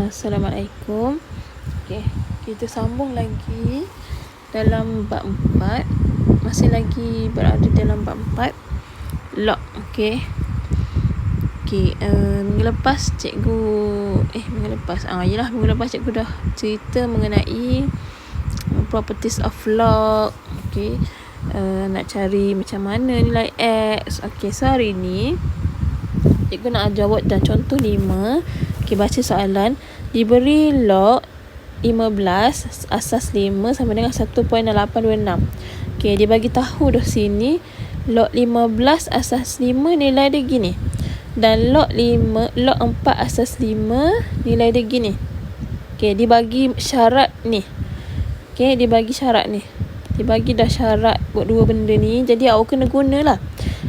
Assalamualaikum. Okey, kita sambung lagi dalam bab 4. Masih lagi berada dalam bab 4. Log, okey. Minggu lepas minggu lepas cikgu dah cerita mengenai properties of log. Okey. Nak cari macam mana nilai X. Okey, so hari ni cikgu nak jawab dan contoh 5. Okey, baca soalan. Diberi log 15 asas 5 sama dengan 1.826. Okey, dia bagi tahu dah sini log 15 asas 5 nilai dia gini. Dan log 4 asas 5 nilai dia gini. Okey, dia bagi syarat ni. Okey, dia bagi syarat ni. Dia bagi dah syarat buat dua benda ni. Jadi awak kena gunalah.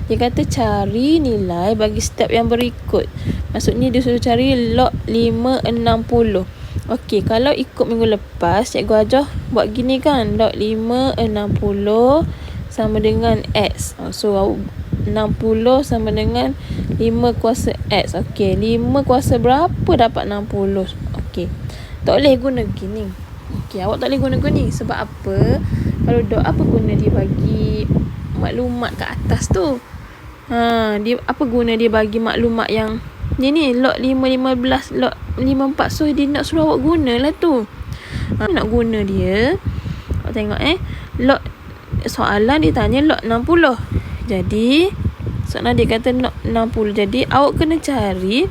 Dia kata cari nilai bagi step yang berikut. Maksudnya dia suruh cari log 560. Okey, kalau ikut minggu lepas cikgu ajar buat gini kan. Log 560 sama dengan X. So 60 sama dengan 5 kuasa X. Okey, 5 kuasa berapa dapat 60? Okey, tak boleh guna gini. Okey, awak tak boleh guna gini. Sebab apa? Kalau apa guna dia bagi maklumat kat atas tu? Dia apa guna dia bagi maklumat yang ni log 515, log 54. So dia nak suruh awak gunalah tu. Nak guna dia. Awak tengok log soalan dia tanya log 60. Jadi soalan dia kata log 60. Jadi awak kena cari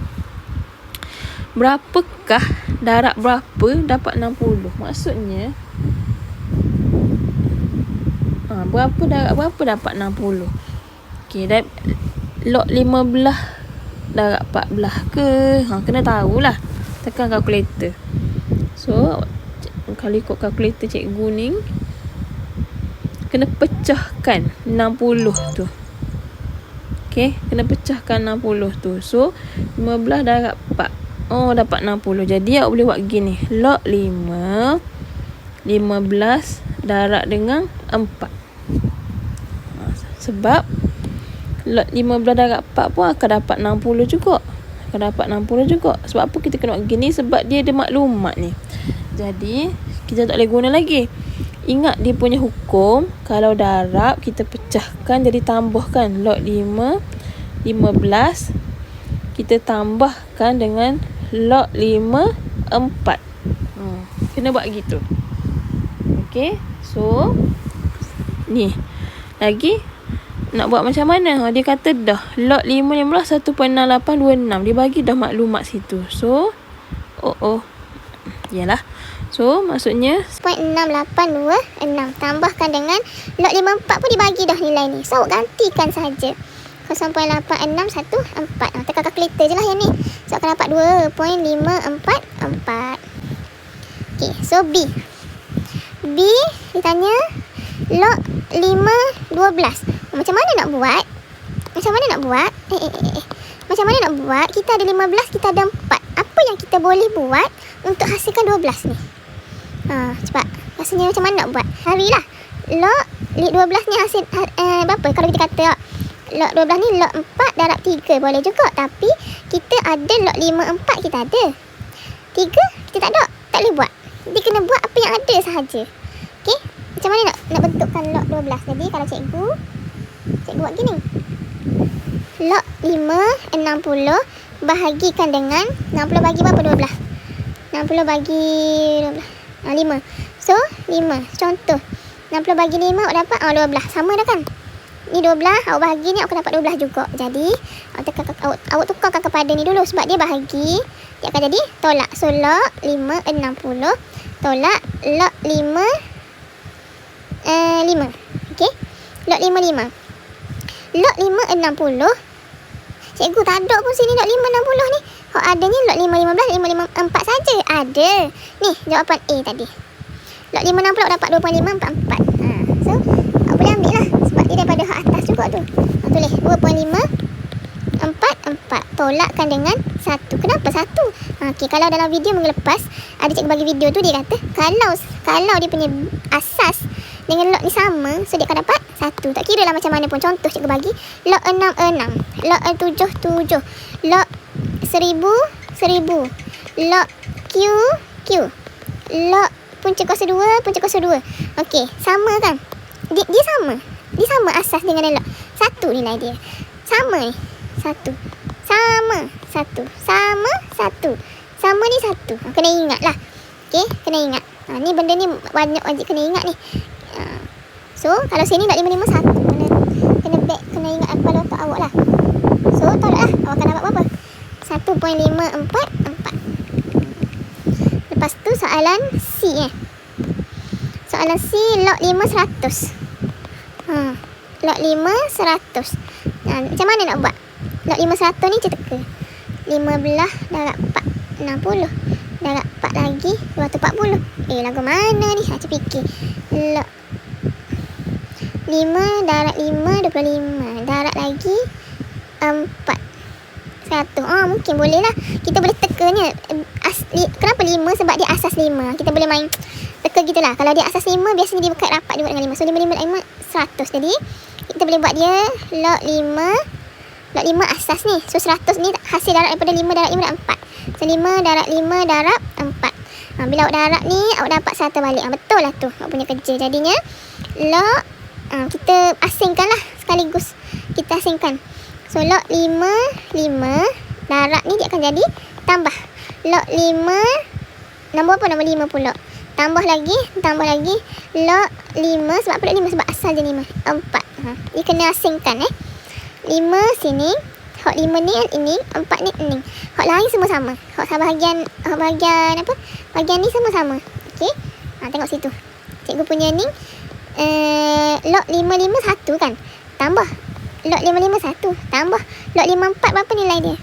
berapakah darab berapa dapat 60. Maksudnya berapa darab berapa dapat 60. Okey, dan log 15 darab 14 ke? Kena tahulah. Tekan kalkulator. So kalau ikut kalkulator cikgu ni kena pecahkan 60 tu. Okey, kena pecahkan 60 tu. So 15 darab 4. Dapat 60. Jadi awak boleh buat gini. Log 5 15 darab dengan 4. Sebab log 15 darab 4 pun akan dapat 60 juga. Sebab apa kita kena buat gini? Sebab dia ada maklumat ni. Jadi kita tak boleh guna lagi. Ingat dia punya hukum. Kalau darab kita pecahkan jadi tambahkan. Log 5 15 kita tambahkan dengan log 5 4. Kena buat gitu. Okey. So ni lagi nak buat macam mana? Dia kata dah log 515 1.6826. Dia bagi dah maklumat situ. So yalah. So maksudnya 0.6826 tambahkan dengan log 54 pun dibagi dah nilai ni. So awak gantikan saja. 0.8614. Tekan kalkulator je lah yang ni. So akan dapat 2.544. Okey, so B ditanya log 512. Macam mana nak buat? Macam mana nak buat? Kita ada 15, kita ada 4. Apa yang kita boleh buat untuk hasilkan 12 ni? Cepat. Rasanya macam mana nak buat? Carilah. Log 12 ni hasil berapa? Kalau kita kata log 12 ni log 4 darab 3 boleh juga. Tapi kita ada log 54 kita ada. 3 kita tak ada. Tak boleh buat. Dia kena buat apa yang ada sahaja. Okey? Macam mana nak bentukkan log 12? Jadi kalau cikgu buat gini. Log 560 bahagikan dengan 60 bagi berapa? 12. 60 bagi 12. 5. So 5. Contoh. 60 bagi 5 awak dapat 12. Sama dah kan? Ni 12, awak bahagi ni awak dapat 12 juga. Jadi awak tukarkan kepada ni dulu sebab dia bahagi. Dia akan jadi tolak. So log 560 tolak log 5. Okey. Log 55. Log 560. Cikgu tak ada pun sini log 560 ni. Adanya log 515, 554 saja. Ada. Ni jawapan A tadi. Log 560 dapat 2.544. So awak boleh ambil lah. Sebab dia daripada hak atas juga tu. Tulis 2.544 tolakkan dengan 1. Kenapa 1? Okey, kalau dalam video minggu lepas ada cikgu bagi video tu, dia kata kalau dia punya asas dengan log ni sama, so dia akan dapat 1. Tak kira lah macam mana pun. Contoh cikgu bagi log 66, log 77, log 1000, log Q. Log punca kuasa 2, punca kuasa 2. Okey, sama kan? Dia sama. Dia sama asas dengan log. Satu ni lah dia. Sama ni. Satu. Sama. Satu. Sama. Satu. Sama ni satu. Kena ingat lah. Okey, kena ingat. Ni benda ni wajib kena ingat ni. So, kalau sini log 5, 5, 1. Kena back, kena ingat kepala otak awak lah. So, tolak lah. Awak akan dapat berapa? 1.544. Lepas tu soalan C Soalan C, log 5, 100. Log 5, 100. Macam mana nak buat? Log 5, 100 ni teka. 15 darab 4, 60. Darab 4 lagi, 240. Lagu mana ni? Saya fikir. Log 5 darab 5, 25. Darab lagi 4. 100. Mungkin boleh lah. Kita boleh tekanya. Kenapa 5? Sebab dia asas 5. Kita boleh main teka gitulah. Kalau dia asas 5, biasanya dia berkat rapat juga dengan 5. So 5, 5, 5, 100. Jadi kita boleh buat dia log 5 asas ni. So 100 ni hasil darab daripada 5 darab 5 darab 4. So 5 darab 5 darab 4. Bila awak darab ni, awak dapat 1 balik. Betul lah tu awak punya kerja. Jadinya log kita asingkan lah sekaligus. Kita asingkan. So log 5 darab ni dia akan jadi tambah. Log 5 nombor apa? Nombor 5 pula. Tambah lagi log 5. Sebab apa log 5? Sebab asal je 5. 4. Dia kena asingkan 5 sini. Hak 5 ni ini, 4 ni ini. Hak lain semua sama. Hak bahagian apa? Bahagian ni semua sama. Okey. Tengok situ. Cikgu punya ni log 5, 5, 1 kan. Tambah log 5, 5, 1. Tambah log 5, 4. Berapa nilai dia?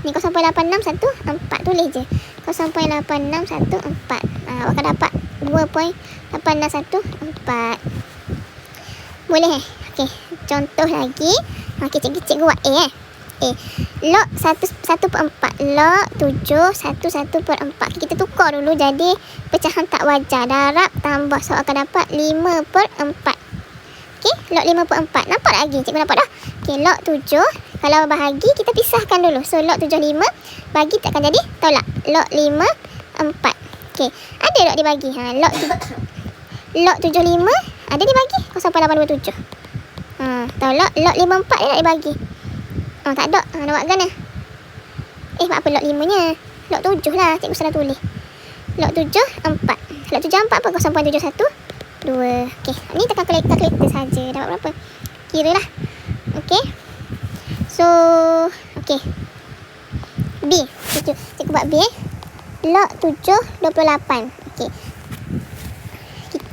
Ni 0.861, 4. Tulis je. 0.861, 4. Awak akan dapat 2.861, 4. Boleh Okey. Contoh lagi. Okey, cikgu buat A log 1/4. Log 7, 1/4. Kita tukar dulu jadi pecahan tak wajar. Darab tambah. So akan dapat 5/4. Okey, log 5/4. Nampak tak lagi? Cikgu nampak dah. Okey, log 7. Kalau bahagi, kita pisahkan dulu. So, log 7, 5. Bagi tak akan jadi tolak. Log 5, 4. Okey, ada log dibagi. Log 7, 5. Ada dibagi. 0.827. Tolak. Log 5, 4 dia tak dibagi. Tak ada. Nak buat gana. Buat apa log 5 nya? Log 7 lah. Cikgu salah tulis. Log 7, 4. Log 7, 4 apa? 0.712. Okey, ni tekan kalkulator saja. Dapat berapa? Kira lah. Okey. So, okey. B. Cikgu buat B. Log 7, 28. Okey.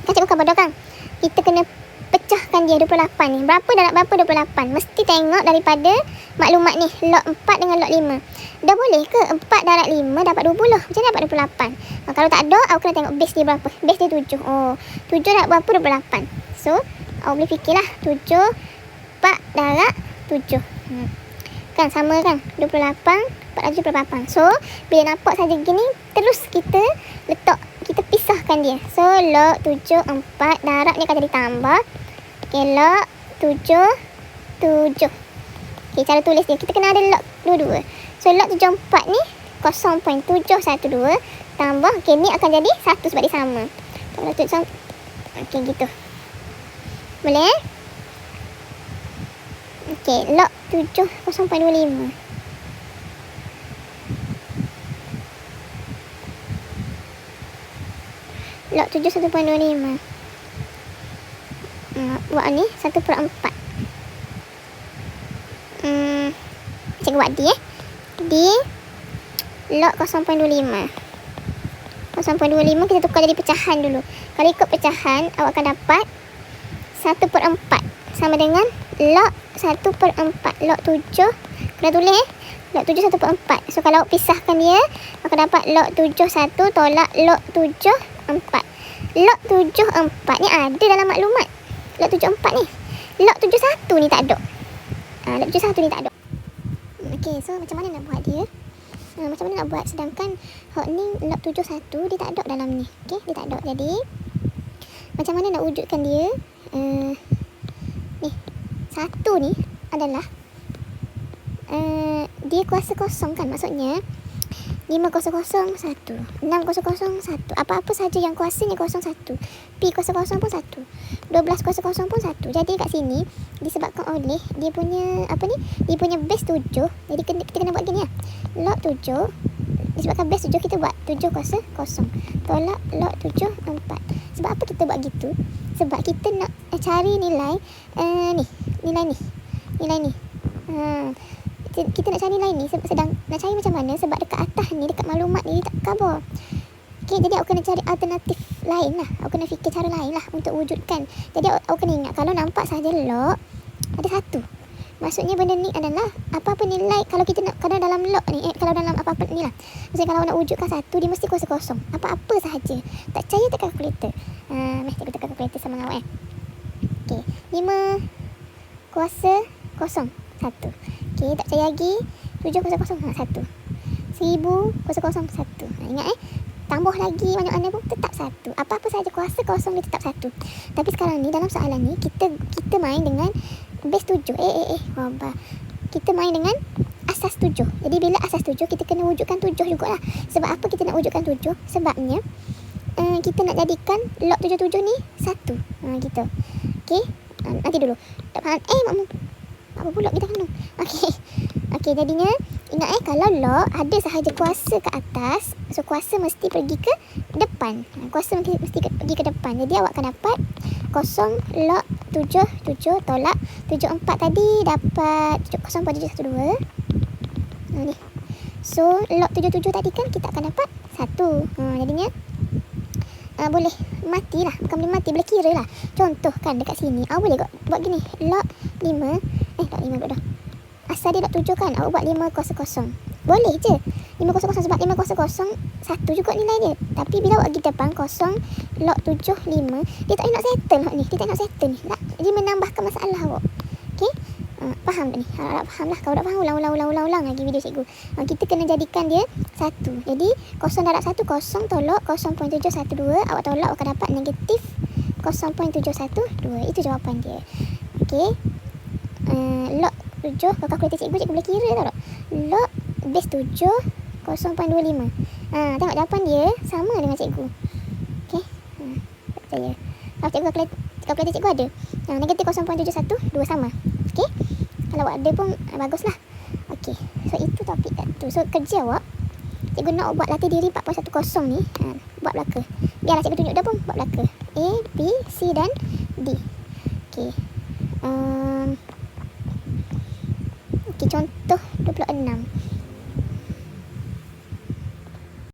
Kan cikgu bukan bodoh kan? Kita kena pecahkan dia 28 ni. Berapa darab berapa 28? Mesti tengok daripada maklumat ni. Log 4 dengan log 5. Dah boleh ke 4 darab 5 dapat 20? Macam mana dapat 28? Kalau tak ada, awak kena tengok base dia berapa. Base dia 7. 7 darab berapa? 28. So, awak boleh fikirlah 7 4 darab 7. Kan sama kan? 28 428. So, bila nampak saja gini, terus kita letak, kita pisahkan dia. So, log 7 4 darab ni akan jadi tambah. Okey, log 7 7. Okey, cara tulis dia. Kita kena ada log dua-dua. So, log 7 4 ni 0.712 tambah. Okey, ni akan jadi 1 sebab dia sama. Okey, gitu. Boleh Okey, log 7 0.25. Log 7 1.25. Buat ni 1/4. Cikgu buat D D log 0.25. 0.25 kita tukar jadi pecahan dulu. Kalau ikut pecahan, awak akan dapat 1/4 sama dengan log 1/4. Log 7 kena tulis log 7 1/4. So kalau awak pisahkan dia, akan dapat log 7 1 tolak log 7 4. Log 7 4 ni ada dalam maklumat. Log 7 4 ni. Log 7 1 ni tak ada. Log 7 1 ni tak ada. Okey, so macam mana nak buat dia? Macam mana nak buat sedangkan hak ni log 7 1 dia tak ada dalam ni. Okey, dia tak ada. Jadi macam mana nak wujudkan dia? Ni 1 ni adalah dia kuasa kosong kan, maksudnya 500 1, 600 1. Apa-apa saja yang kuasanya 01. P00 pun 1. 1200 pun 1. Jadi kat sini disebabkan oleh dia punya apa ni? Dia punya base 7. Jadi kita kena buat gini lah. Log 7 disebabkan base 7 kita buat 7 kuasa 0. Tolak log 7 4. Sebab apa kita buat gitu? Sebab kita nak cari nilai nilai ni. Kita nak cari nilai ni sedang nak cari macam mana sebab dekat atas ni, dekat maklumat ni dia tak cover. Okay, jadi awak kena cari alternatif lain lah. Awak kena fikir cara lain lah untuk wujudkan. Jadi awak kena ingat kalau nampak sahaja log ada 1. Maksudnya benda ni adalah apa-apa nilai kalau kita nak, kalau dalam log ni kalau dalam apa-apa ni lah. Maksudnya kalau nak wujudkan 1 dia mesti kuasa kosong. Apa-apa sahaja. Tak percaya tekan kalkulator. Mesti aku tekan kalkulator sama dengan awak Okay, 5 kuasa kosong 1. Okay, tak percaya lagi 7 kuasa kosong 1. 1000 kuasa kosong 1. Ingat tambah lagi banyak mana pun tetap 1. Apa-apa sahaja kuasa kosong dia tetap 1. Tapi sekarang ni dalam soalan ni kita main dengan base 7. Wabah. Kita main dengan asas 7. Jadi bila asas 7 kita kena wujudkan 7 jugalah. Sebab apa kita nak wujudkan 7? Sebabnya kita nak jadikan log 77 ni 1. Gitu. Okey. Nanti dulu. Tak faham. Apa pula kita kena. Okey, jadinya ingat kalau log ada sahaja kuasa ke atas, so kuasa mesti pergi ke depan. Kuasa mesti pergi ke depan. Jadi awak akan dapat 0 log 7 tolak 74 tadi dapat 0.712. Ni. So log 77 tadi kan kita akan dapat 1. Jadinya boleh matilah. Bukan boleh mati, boleh kira lah. Contoh kan dekat sini awak boleh buat gini. Log 5 log 5 pula dah. Asal dia log 7 kan, awak buat 500. Boleh je 500 sebab 500 1 juga nilai dia. Tapi bila awak pergi depan 0 log 7 5, dia tak nak settle log ni. Dia tak nak settle ni. Dia menambahkan masalah awak. Okey? Faham tak ni? Harap faham lah. Kalau tak faham ulang lagi video cikgu. Kita kena jadikan dia 1. Jadi 0 darab 1 0 tolak 0.712. Awak tolak awak akan dapat negatif 0.712. Itu jawapan dia. Okey. Log 7 kalau kalkulator cikgu boleh kira tau tak? Log base 7 0.25. Tengok jawapan dia sama dengan cikgu. Okey. Tak percaya. Kalau cikgu kalkulator cikgu ada. Negatif 0.712 sama. Okey. Kalau awak ada pun baguslah. Okey. So itu topik tu. So kerja awak cikgu nak buat latih diri 4.10 ni. Buat belaka. Biarlah cikgu tunjuk dah pun buat belaka. A, B, C dan D. Okey. Okey, contoh 26.